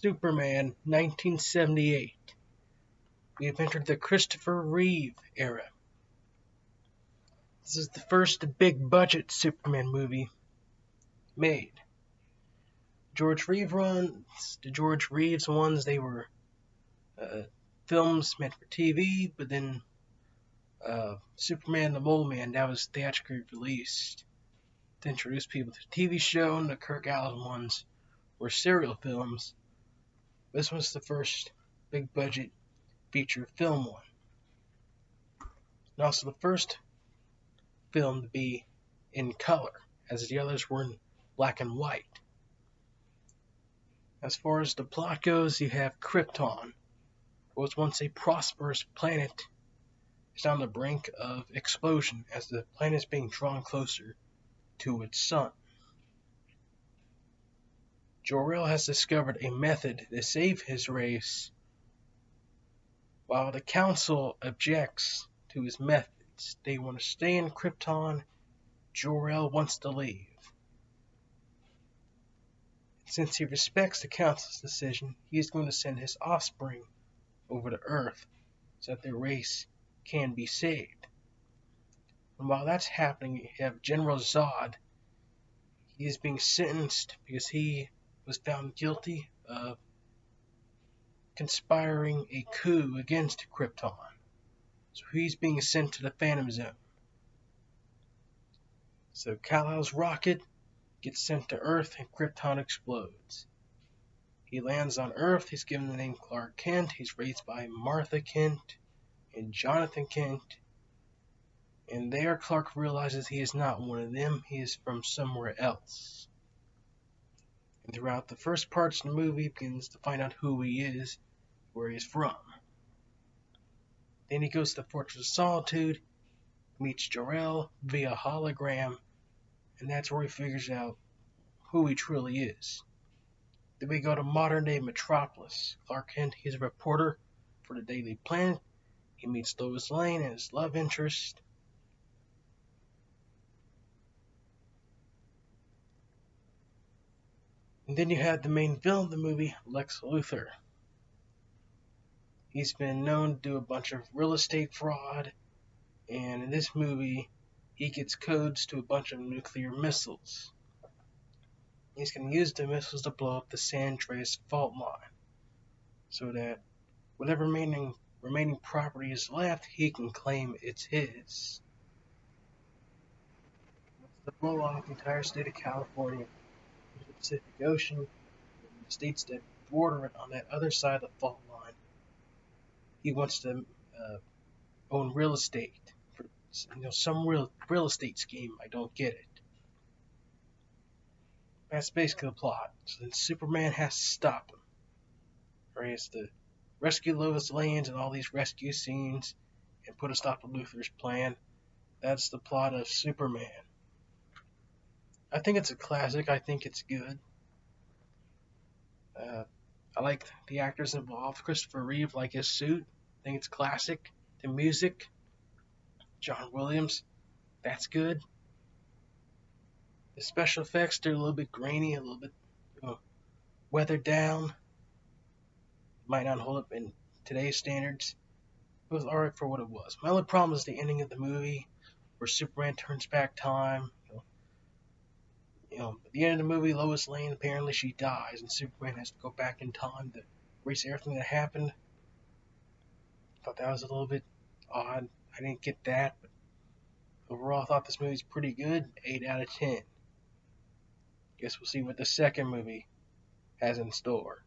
Superman 1978. We have entered the Christopher Reeve era. This is the first big budget Superman movie made. The George Reeves ones, they were films meant for TV, but then Superman the Mole Man, that was theatrically released to introduce people to the TV show, and the Kirk Allen ones were serial films. This was the first big budget feature film one, and also the first film to be in color, as the others were in black and white. As far as the plot goes, you have Krypton, who was once a prosperous planet, is on the brink of explosion as the planet is being drawn closer to its sun. Jor-El has discovered a method to save his race, while the Council objects to his methods. They want to stay in Krypton. Jor-El wants to leave. Since he respects the Council's decision, he is going to send his offspring over to Earth so that their race can be saved. And while that's happening, you have General Zod. He is being sentenced because he was found guilty of conspiring a coup against Krypton. So he's being sent to the Phantom Zone. So Kal-El's rocket gets sent to Earth and Krypton explodes. He lands on Earth. He's given the name Clark Kent. He's raised by Martha Kent and Jonathan Kent. And there Clark realizes he is not one of them. He is from somewhere else. And throughout the first parts of the movie, he begins to find out who he is, where he's from. Then he goes to the Fortress of Solitude, meets Jor-El via hologram, and that's where he figures out who he truly is. Then we go to modern-day Metropolis. Clark Kent, he's a reporter for the Daily Planet. He meets Lois Lane and his love interest. And then you have the main villain of the movie, Lex Luthor. He's been known to do a bunch of real estate fraud, and in this movie, he gets codes to a bunch of nuclear missiles. He's going to use the missiles to blow up the San Andreas fault line, so that whatever remaining property is left, he can claim it's his. To blow off the entire state of California, the Pacific Ocean, the states that border it on that other side of the fault line. He wants to own real estate for some real estate scheme. I don't get it. That's basically the plot. So then Superman has to stop him. Or he has to rescue Lois Lane and all these rescue scenes and put a stop to Luthor's plan. That's the plot of Superman. I think it's a classic. I think it's good. I like the actors involved. Christopher Reeve, like his suit. I think it's classic. The music, John Williams, that's good. The special effects, they're a little bit grainy, a little bit weathered down. Might not hold up in today's standards. It was alright for what it was. My only problem is the ending of the movie, where Superman turns back time. At the end of the movie, Lois Lane, apparently she dies, and Superman has to go back in time to erase everything that happened. Thought that was a little bit odd. I didn't get that, but overall I thought this movie's pretty good. 8 out of 10. Guess we'll see what the second movie has in store.